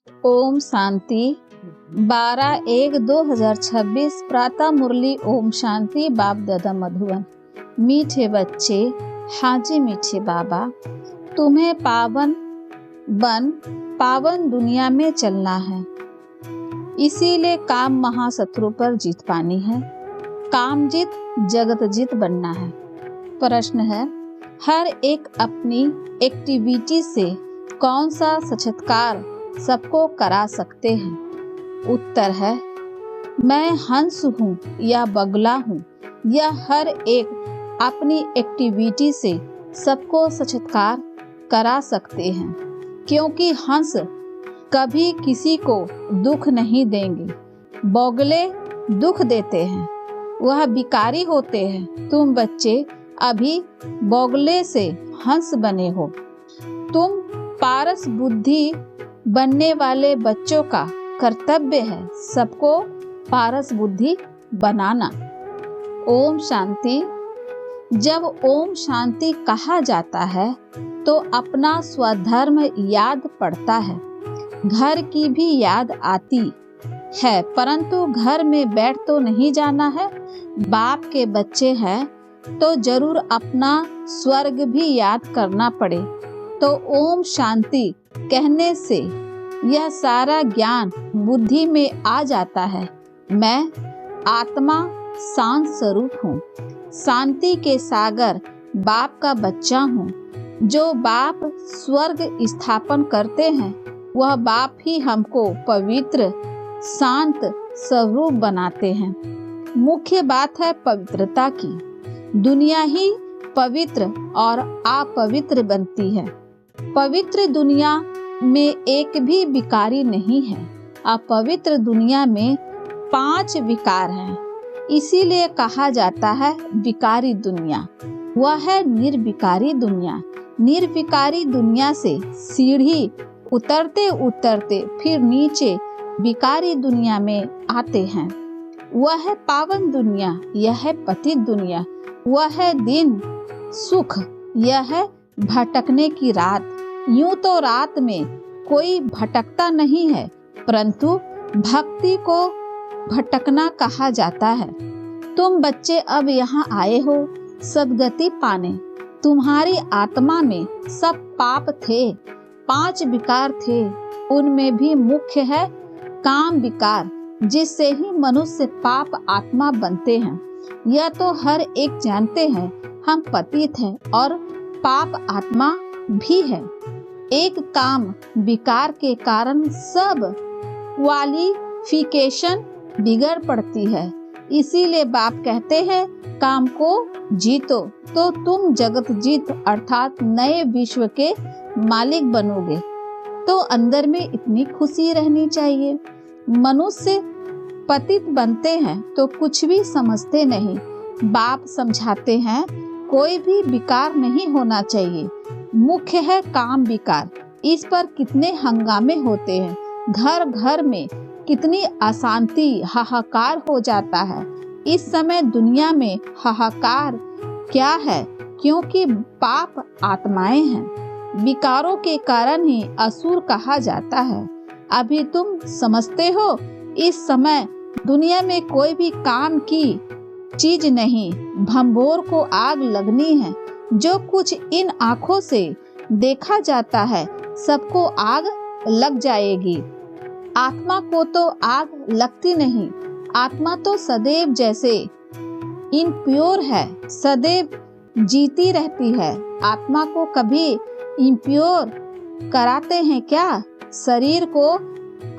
ओम शांति 12/1/2026 प्रातः मुरली। ओम शांति। बाप दादा मधुबन। मीठे बच्चे, हाजी मीठे बाबा, तुम्हें पावन दुनिया में चलना है। इसीलिए काम महाशत्रु पर जीत पानी है। काम जीत जगत जीत बनना है। प्रश्न है, हर एक अपनी एक्टिविटी से कौन सा साक्षात्कार सबको करा सकते हैं? उत्तर है, मैं हंस हूँ या बगला हूँ। यह हर एक अपनी एक्टिविटी से सबको साक्षात्कार करा सकते हैं, क्योंकि हंस कभी किसी को दुख नहीं देंगे। बगले दुख देते हैं, वह विकारी होते हैं। तुम बच्चे अभी बगले से हंस बने हो। तुम पारस बुद्धि बनने वाले बच्चों का कर्तव्य है सबको पारस बुद्धि बनाना। ओम शांति। जब ओम शांति कहा जाता है तो अपना स्वधर्म याद पड़ता है। घर की भी याद आती है, परंतु घर में बैठ तो नहीं जाना है। बाप के बच्चे हैं तो जरूर अपना स्वर्ग भी याद करना पड़े। तो ओम शांति कहने से यह सारा ज्ञान बुद्धि में आ जाता है। मैं आत्मा शांत स्वरूप हूँ, शांति के सागर बाप का बच्चा हूँ। जो बाप स्वर्ग स्थापन करते हैं वह बाप ही हमको पवित्र शांत स्वरूप बनाते हैं। मुख्य बात है पवित्रता की। दुनिया ही पवित्र और अपवित्र बनती है। पवित्र दुनिया में एक भी विकारी नहीं है। अपवित्र दुनिया में 5 विकार हैं। इसीलिए कहा जाता है विकारी दुनिया। वह है निर्विकारी दुनिया। निर्विकारी दुनिया से सीढ़ी उतरते उतरते फिर नीचे विकारी दुनिया में आते हैं। वह है पावन दुनिया, यह है पतित दुनिया। वह है दिन सुख, यह है भटकने की रात। यूं तो रात में कोई भटकता नहीं है, परंतु भक्ति को भटकना कहा जाता है। तुम बच्चे अब यहाँ आए हो सद्गति पाने। तुम्हारी आत्मा में सब पाप थे, 5 विकार थे। उनमें भी मुख्य है काम विकार, जिससे ही मनुष्य पाप आत्मा बनते हैं। यह तो हर एक जानते हैं। हम पतित हैं और पाप आत्मा भी है। एक काम विकार के कारण सब क्वालिफिकेशन बिगड़ पड़ती है। इसीलिए बाप कहते हैं काम को जीतो तो तुम जगत जीत अर्थात नए विश्व के मालिक बनोगे। तो अंदर में इतनी खुशी रहनी चाहिए। मनुष्य पतित बनते हैं तो कुछ भी समझते नहीं। बाप समझाते हैं कोई भी विकार नहीं होना चाहिए। मुख्य है काम विकार। इस पर कितने हंगामे होते हैं। घर घर में कितनी अशांति हाहाकार हो जाता है। इस समय दुनिया में हाहाकार क्या है? क्योंकि पाप आत्माएं हैं। विकारों के कारण ही असुर कहा जाता है। अभी तुम समझते हो इस समय दुनिया में कोई भी काम की चीज नहीं। भंबोर को आग लगनी है। जो कुछ इन आँखों से देखा जाता है सबको आग लग जाएगी। आत्मा को तो आग लगती नहीं। आत्मा तो सदैव जैसे इम्प्योर है, सदैव जीती रहती है। आत्मा को कभी इम्प्योर कराते हैं क्या? शरीर को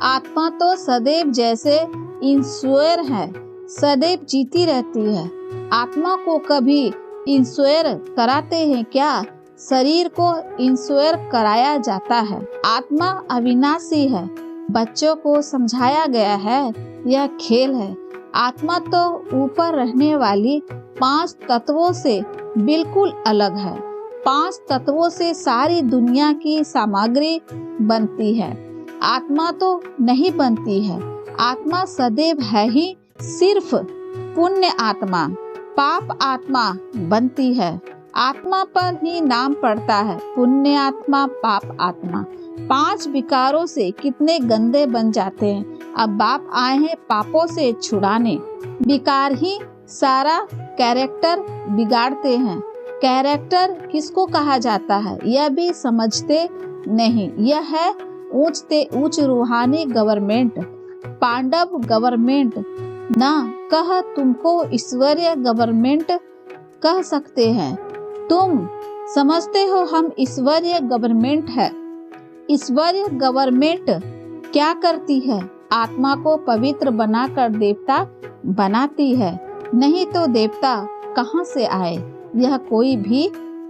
आत्मा तो सदैव जैसे इंश्योर है, सदैव जीती रहती है। आत्मा को कभी इंश्योर कराते हैं क्या? शरीर को इंश्योर कराया जाता है। आत्मा अविनाशी है। बच्चों को समझाया गया है यह खेल है। आत्मा तो ऊपर रहने वाली 5 तत्वों से बिल्कुल अलग है। 5 तत्वों से सारी दुनिया की सामग्री बनती है। आत्मा तो नहीं बनती है। आत्मा सदैव है ही सिर्फ पुण्य आत्मा। पाप आत्मा बनती है। आत्मा पर ही नाम पड़ता है पुण्य आत्मा, पाप आत्मा। 5 विकारों से कितने गंदे बन जाते हैं। अब बाप आए हैं पापों से छुड़ाने। विकार ही सारा कैरेक्टर बिगाड़ते हैं। कैरेक्टर किसको कहा जाता है यह भी समझते नहीं। यह है ऊंच रूहानी गवर्नमेंट, पांडव गवर्नमेंट ना कह तुमको ईश्वरीय गवर्नमेंट कह सकते हैं। तुम समझते हो हम ईश्वरीय गवर्नमेंट है। ईश्वरीय गवर्नमेंट क्या करती है? आत्मा को पवित्र बनाकर देवता बनाती है। नहीं तो देवता कहाँ से आए यह कोई भी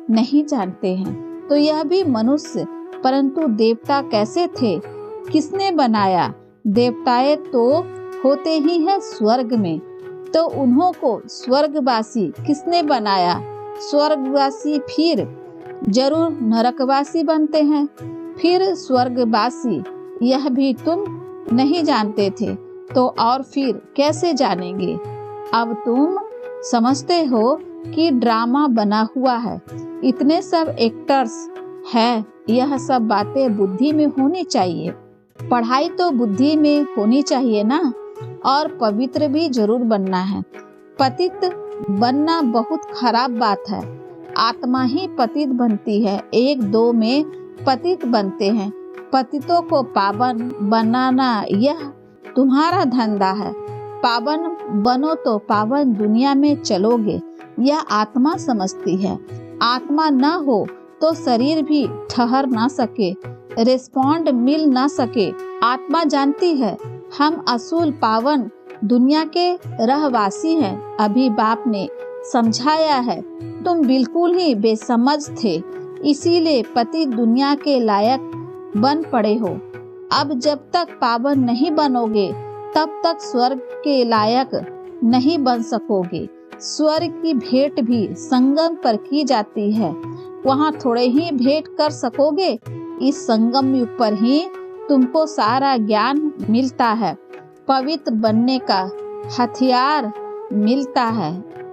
नहीं जानते हैं। तो यह भी मनुष्य, परंतु देवता कैसे थे, किसने बनाया? देवताएं तो होते ही है स्वर्ग में, तो उन्हों को स्वर्गवासी किसने बनाया? स्वर्गवासी फिर जरूर नरकवासी बनते हैं, फिर स्वर्गवासी। यह भी तुम नहीं जानते थे तो और फिर कैसे जानेंगे? अब तुम समझते हो कि ड्रामा बना हुआ है, इतने सब एक्टर्स है। यह सब बातें बुद्धि में होनी चाहिए। पढ़ाई तो बुद्धि में होनी चाहिए ना, और पवित्र भी जरूर बनना है। पतित बनना बहुत खराब बात है। आत्मा ही पतित बनती है, 1-2 में पतित बनते हैं। पतितों को पावन बनाना यह तुम्हारा धंधा है। पावन बनो तो पावन दुनिया में चलोगे, यह आत्मा समझती है। आत्मा न हो तो शरीर भी ठहर ना सके, रिस्पॉन्ड मिल ना सके। आत्मा जानती है हम असूल पावन दुनिया के रहवासी हैं। अभी बाप ने समझाया है, तुम बिल्कुल ही बेसमझ थे, इसीलिए पति दुनिया के लायक बन पड़े हो। अब जब तक पावन नहीं बनोगे तब तक स्वर्ग के लायक नहीं बन सकोगे। स्वर्ग की भेंट भी संगम पर की जाती है, वहाँ थोड़े ही भेंट कर सकोगे। इस संगम युग पर ही तुमको सारा ज्ञान मिलता है, पवित्र बनने का हथियार मिलता है।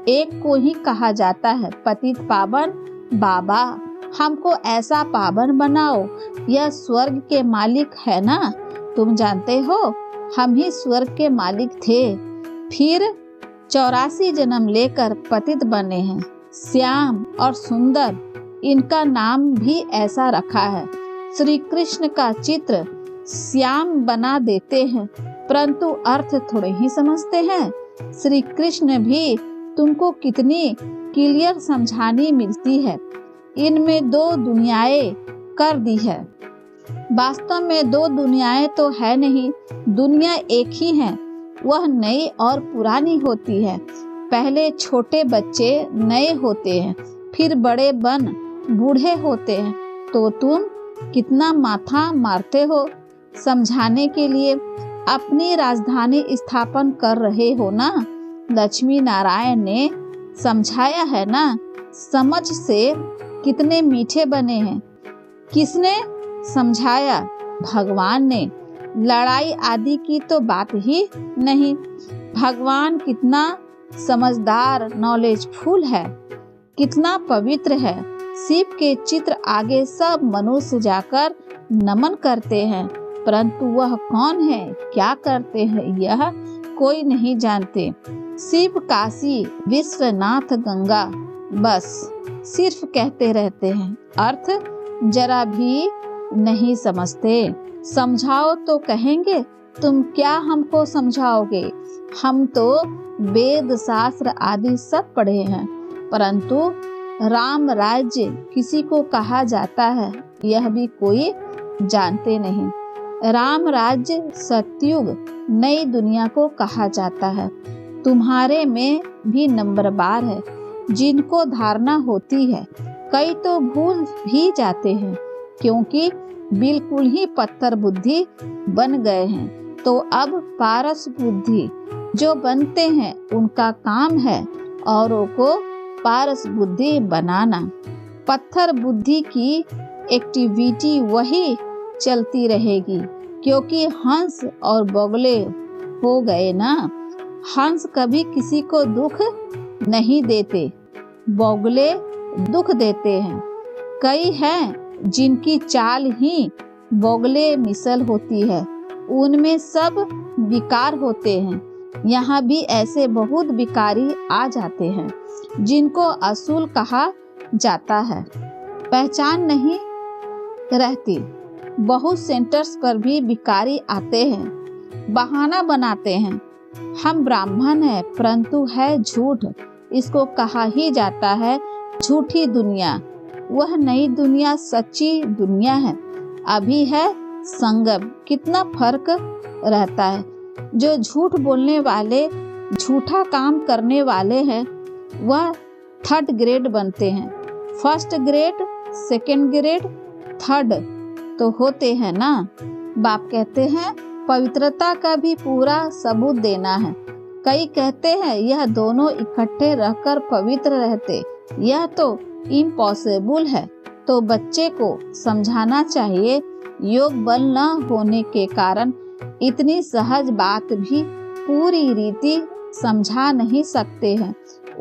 एक को ही कहा जाता है पतित पावन। बाबा हमको ऐसा पावन बनाओ, यह स्वर्ग के मालिक है ना। तुम जानते हो हम ही स्वर्ग के मालिक थे, फिर 84 जन्म लेकर पतित बने हैं। श्याम और सुंदर इनका नाम भी ऐसा रखा है। श्री कृष्ण का चित्र श्याम बना देते हैं, परंतु अर्थ थोड़े ही समझते हैं। श्री कृष्ण भी तुमको कितनी क्लियर समझानी मिलती है। इनमें 2 दुनियाएं कर दी है। वास्तव में 2 दुनियाएं तो है नहीं, दुनिया एक ही है। वह नई और पुरानी होती है। पहले छोटे बच्चे नए होते हैं, फिर बड़े बन बूढ़े होते हैं। तो तुम कितना माथा मारते हो समझाने के लिए। अपनी राजधानी स्थापन कर रहे हो ना। लक्ष्मी नारायण ने समझाया है ना। समझ से कितने मीठे बने हैं। किसने समझाया? भगवान ने। लड़ाई आदि की तो बात ही नहीं। भगवान कितना समझदार, नॉलेजफुल है, कितना पवित्र है। शिव के चित्र आगे सब मनुष्य जाकर नमन करते हैं, परंतु वह कौन है, क्या करते हैं, यह कोई नहीं जानते। शिव काशी विश्वनाथ गंगा बस सिर्फ कहते रहते हैं, अर्थ जरा भी नहीं समझते। समझाओ तो कहेंगे तुम क्या हमको समझाओगे, हम तो वेद शास्त्र आदि सब पढ़े हैं। परंतु राम राज्य किसी को कहा जाता है यह भी कोई जानते नहीं। राम राज्य सतयुग नई दुनिया को कहा जाता है। तुम्हारे में भी नंबरवार है, जिनको धारणा होती है। कई तो भूल भी जाते हैं, क्योंकि बिल्कुल ही पत्थर बुद्धि बन गए हैं। तो अब पारस बुद्धि जो बनते हैं उनका काम है औरों को पारस बुद्धि बनाना। पत्थर बुद्धि की एक्टिविटी वही चलती रहेगी, क्योंकि हंस और बगुले हो गए ना। हंस कभी किसी को दुख नहीं देते, बगुले दुख देते हैं। कई हैं जिनकी चाल ही बोगले मिसल होती है, उनमें सब विकार होते हैं। यहाँ भी ऐसे बहुत विकारी आ जाते हैं जिनको असूल कहा जाता है। पहचान नहीं रहती। बहुत सेंटर्स पर भी विकारी आते हैं, बहाना बनाते हैं। हम ब्राह्मण हैं, परंतु है झूठ। इसको कहा ही जाता है झूठी दुनिया। वह नई दुनिया सच्ची दुनिया है। अभी है संगम। कितना फर्क रहता है। जो झूठ बोलने वाले, झूठा काम करने वाले हैं, वह 3rd ग्रेड बनते हैं। 1st grade, 2nd grade, 3rd तो होते हैं ना। बाप कहते हैं पवित्रता का भी पूरा सबूत देना है। कई कहते हैं यह दोनों इकट्ठे रहकर पवित्र रहते, यह तो इम्पॉसिबल है। तो बच्चे को समझाना चाहिए योग बल न होने के कारण इतनी सहज बात भी पूरी रीति समझा नहीं सकते हैं।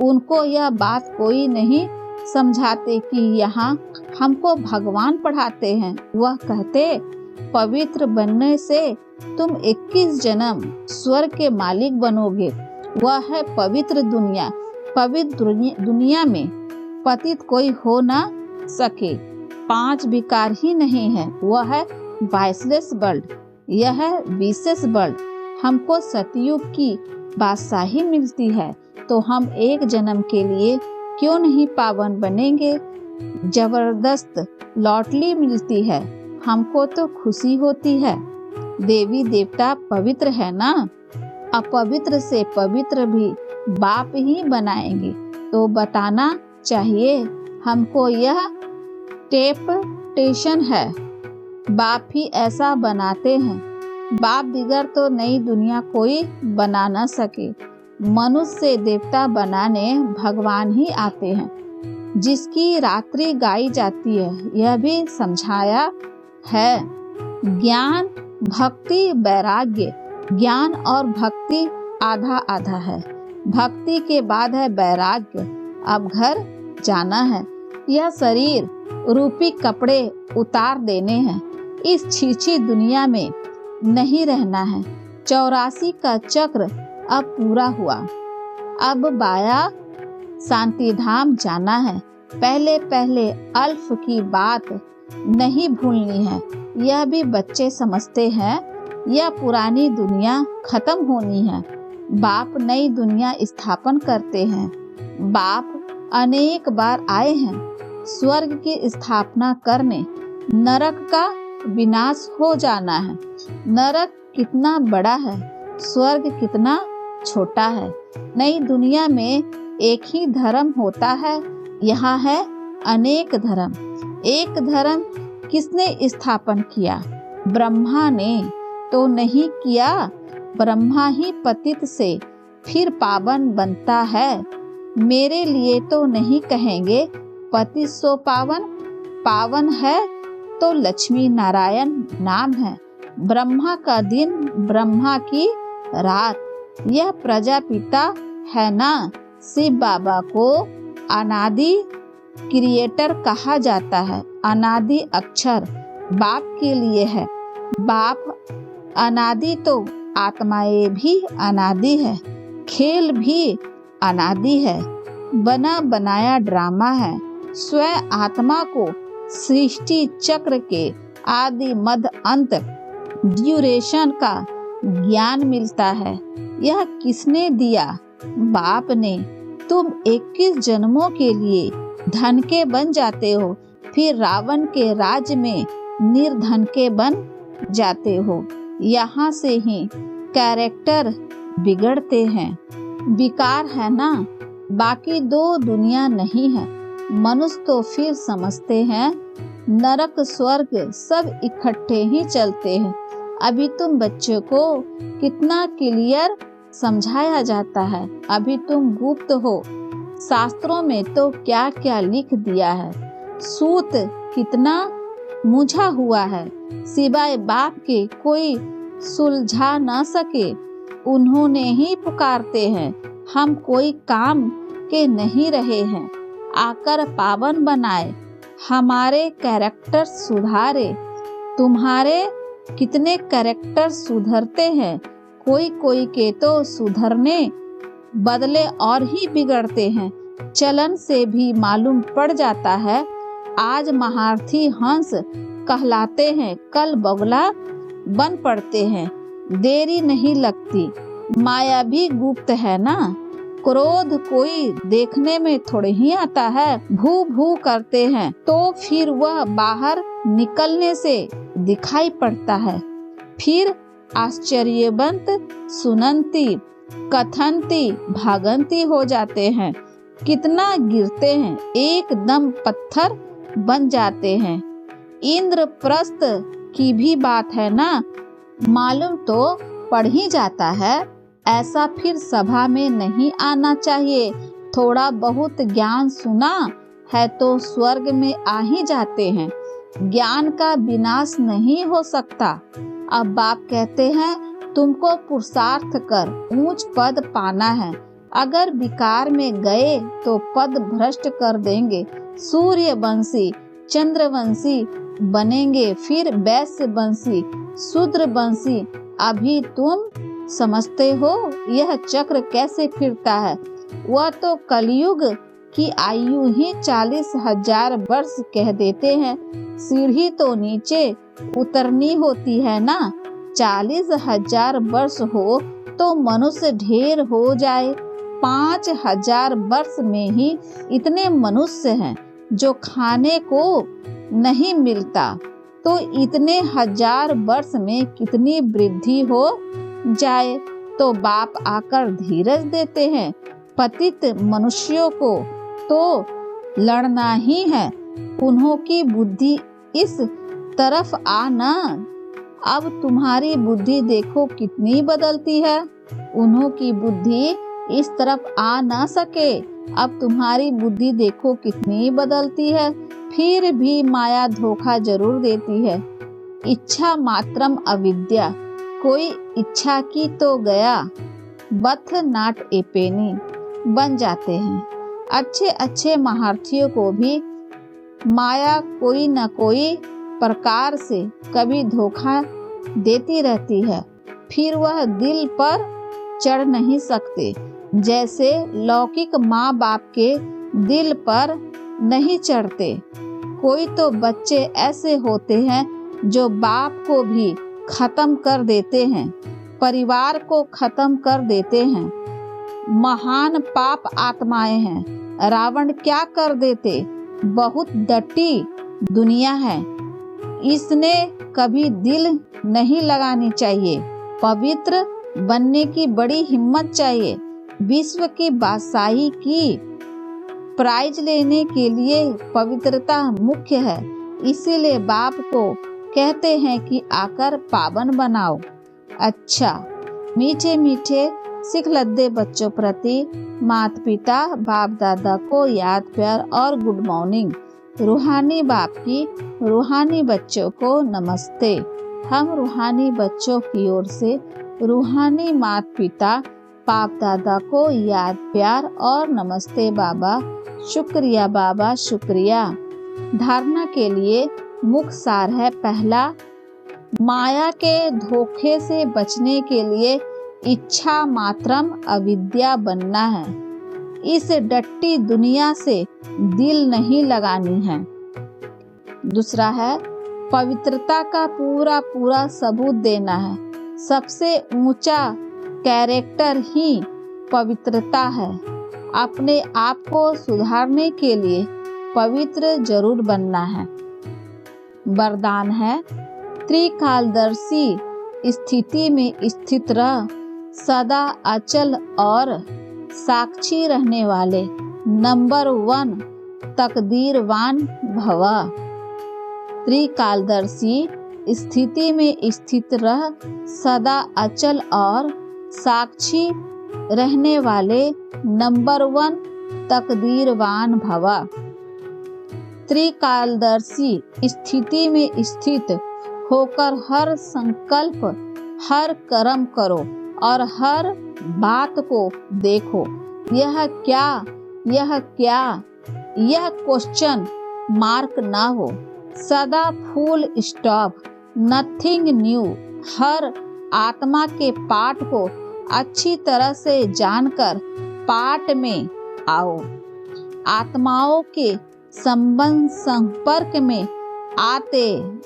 उनको यह बात कोई नहीं समझाते कि यहाँ हमको भगवान पढ़ाते हैं। वह कहते पवित्र बनने से तुम 21 जन्म स्वर्ग के मालिक बनोगे। वह है पवित्र दुनिया। पवित्र दुनिया में पतित कोई हो ना सके। 5 विकार ही नहीं है। वह है वाइसलेस वर्ल्ड, यह है विशेष वर्ल्ड। हमको सतयुग की बादशाही मिलती है, तो हम 1 जन्म के लिए क्यों नहीं पावन बनेंगे। जबरदस्त लॉटरी मिलती है, हमको तो खुशी होती है। देवी देवता पवित्र है ना। अपवित्र से पवित्र भी बाप ही बनाएंगे। तो बताना चाहिए हमको यह टेम्पटेशन है। बाप ही ऐसा बनाते हैं। बाप बिगड़ तो नई दुनिया कोई बना न सके। मनुष्य से देवता बनाने भगवान ही आते हैं। जिसकी रात्रि गाई जाती है, यह भी समझाया है। ज्ञान, भक्ति, वैराग्य। ज्ञान और भक्ति आधा आधा है। भक्ति के बाद है वैराग्य। अब घर जाना है। यह शरीर रूपी कपड़े उतार देने हैं। इस छीछी दुनिया में नहीं रहना है। 84 का चक्र अब पूरा हुआ। अब बाया शांति धाम जाना है। पहले पहले अल्फ की बात नहीं भूलनी है। यह भी बच्चे समझते हैं। यह पुरानी दुनिया खत्म होनी है। बाप नई दुनिया स्थापन करते हैं। बाप अनेक बार आए हैं स्वर्ग की स्थापना करने। नरक का विनाश हो जाना है। नरक कितना बड़ा है, स्वर्ग कितना छोटा है। नई दुनिया में एक ही धर्म होता है, यहाँ है अनेक धर्म। एक धर्म किसने स्थापन किया? ब्रह्मा ने तो नहीं किया। ब्रह्मा ही पतित से फिर पावन बनता है। मेरे लिए तो नहीं कहेंगे पतित सो पावन। पावन है तो लक्ष्मी नारायण नाम है। ब्रह्मा का दिन, ब्रह्मा की रात। यह प्रजापिता है ना। शिव बाबा को अनादि क्रिएटर कहा जाता है। अनादि अक्षर बाप के लिए है। बाप अनादि तो आत्माएं भी अनादि है। खेल भी अनादि है। बना बनाया ड्रामा है। स्वयं आत्मा को सृष्टि चक्र के आदि मध्य अंत ड्यूरेशन का ज्ञान मिलता है। यह किसने दिया? बाप ने। तुम 21 जन्मों के लिए धन के बन जाते हो, फिर रावण के राज्य में निर्धन के बन जाते हो। यहाँ से ही कैरेक्टर बिगड़ते हैं। विकार है ना। बाकी 2 दुनिया नहीं है। मनुष्य तो फिर समझते हैं नरक स्वर्ग सब इकट्ठे ही चलते हैं। अभी तुम बच्चों को कितना क्लियर समझाया जाता है। अभी तुम गुप्त हो। शास्त्रों में तो क्या क्या लिख दिया है। सूत कितना मुझा हुआ है, सिवाय बाप के कोई सुलझा न सके। उन्होंने ही पुकारते हैं। हम कोई काम के नहीं रहे हैं। आकर पावन बनाए, हमारे कैरेक्टर सुधारे, तुम्हारे कितने कैरेक्टर सुधरते हैं, कोई कोई के तो सुधरने बदले और ही बिगड़ते हैं। चलन से भी मालूम पड़ जाता है, आज महारथी हंस कहलाते हैं, कल बगुला बन पड़ते हैं। देरी नहीं लगती, माया भी गुप्त है ना। क्रोध कोई देखने में थोड़े ही आता है, भू भू करते हैं तो फिर वह बाहर निकलने से दिखाई पड़ता है। फिर आश्चर्यवंत सुनंती कथनती भागंती हो जाते हैं, कितना गिरते हैं, एकदम पत्थर बन जाते हैं। इंद्रप्रस्थ की भी बात है ना, मालूम तो पड़ ही जाता है। ऐसा फिर सभा में नहीं आना चाहिए। थोड़ा बहुत ज्ञान सुना है तो स्वर्ग में आ ही जाते हैं। ज्ञान का विनाश नहीं हो सकता। अब बाप कहते हैं, तुमको पुरुषार्थ कर ऊंच पद पाना है। अगर विकार में गए तो पद भ्रष्ट कर देंगे। सूर्यवंशी चंद्रवंशी बनेंगे, फिर वैश्य वंशी शूद्र वंशी। अभी तुम समझते हो यह चक्र कैसे फिरता है। वह तो कलयुग की आयु ही 40,000 वर्ष कह देते हैं। सीढ़ी तो नीचे उतरनी होती है ना। 40,000 वर्ष हो तो मनुष्य ढेर हो जाए। 5,000 वर्ष में ही इतने मनुष्य हैं जो खाने को नहीं मिलता, तो इतने 1000 वर्ष में कितनी वृद्धि हो जाए। तो बाप आकर धीरज देते हैं। पतित मनुष्यों को तो लड़ना ही है। उन्हों की बुद्धि इस तरफ आना। अब तुम्हारी बुद्धि देखो कितनी बदलती है। उन्हों की बुद्धि इस तरफ आ ना सके, अब तुम्हारी बुद्धि देखो कितनी बदलती है। फिर भी माया धोखा जरूर देती है। इच्छा मात्रम अविद्या, कोई इच्छा की तो गया, बथ नाट एपेनी बन जाते हैं। अच्छे अच्छे महारथियों को भी माया कोई न कोई प्रकार से कभी धोखा देती रहती है। फिर वह दिल पर चढ़ नहीं सकते, जैसे लौकिक माँ बाप के दिल पर नहीं चढ़ते। कोई तो बच्चे ऐसे होते हैं जो बाप को भी खत्म कर देते हैं, परिवार को खत्म कर देते हैं। महान पाप आत्माएं हैं। रावण क्या कर देते। बहुत डटी दुनिया है, इसने कभी दिल नहीं लगानी चाहिए। पवित्र बनने की बड़ी हिम्मत चाहिए। विश्व की बादशाही की प्राइज लेने के लिए पवित्रता मुख्य है। इसीलिए बाप को कहते हैं कि आकर पावन बनाओ। अच्छा, मीठे मीठे सिखलद्दे बच्चों प्रति माता पिता बाप दादा को याद प्यार और गुड मॉर्निंग। रूहानी बाप की रूहानी बच्चों को नमस्ते। हम रूहानी बच्चों की ओर से रूहानी माता पिता बाप दादा को याद प्यार और नमस्ते बाबा। शुक्रिया बाबा, शुक्रिया। धारणा के लिए मुख्य सार है। पहला, माया के धोखे से बचने के लिए इच्छा मात्रम अविद्या बनना है। इस डट्टी दुनिया से दिल नहीं लगानी है। दूसरा है, पवित्रता का पूरा पूरा सबूत देना है। सबसे ऊंचा कैरेक्टर ही पवित्रता है। अपने आप को सुधारने के लिए पवित्र जरूर बनना है। वरदान है, त्रिकालदर्शी स्थिति में स्थित रह, सदा अचल और साक्षी रहने वाले नंबर 1 तकदीरवान भव। त्रिकालदर्शी स्थिति में स्थित रह, सदा अचल और साक्षी रहने वाले नंबर 1 तकदीरवान भव। त्रिकालदर्शी स्थिति में स्थित होकर हर संकल्प, हर कर्म करो और हर बात को देखो। यह क्या, यह क्या, यह क्वेश्चन मार्क ना हो। सदा फुल स्टॉप नथिंग न्यू। हर आत्मा के पाठ को अच्छी तरह से जानकर पाठ में आओ। आत्माओं के संपर्क में आते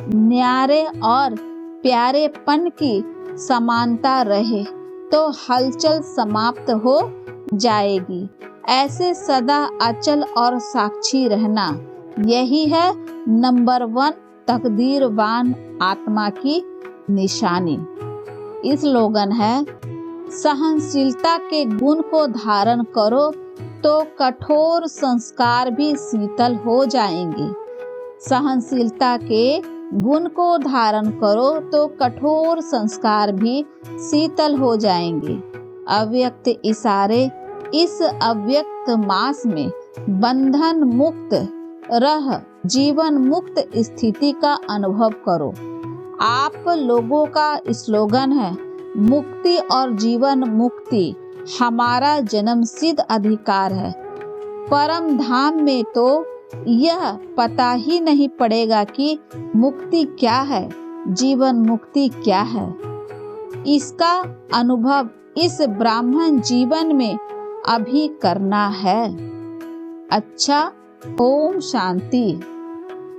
न्यारे और प्यारेपन की समानता रहे तो हलचल समाप्त हो जाएगी। ऐसे सदा अचल और साक्षी रहना, यही है नंबर 1 तकदीरवान आत्मा की निशानी। इस स्लोगन है, सहनशीलता के गुण को धारण करो तो कठोर संस्कार भी शीतल हो जाएंगे। सहनशीलता के गुण को धारण करो तो कठोर संस्कार भी शीतल हो जाएंगे। अव्यक्त इशारे, इस अव्यक्त मास में बंधन मुक्त रह जीवन मुक्त स्थिति का अनुभव करो। आप लोगों का स्लोगन है, मुक्ति और जीवन मुक्ति हमारा जन्मसिद्ध अधिकार है। परम धाम में तो यह पता ही नहीं पड़ेगा कि मुक्ति क्या है, जीवन मुक्ति क्या है। इसका अनुभव इस ब्राह्मण जीवन में अभी करना है। अच्छा, ओम शांति।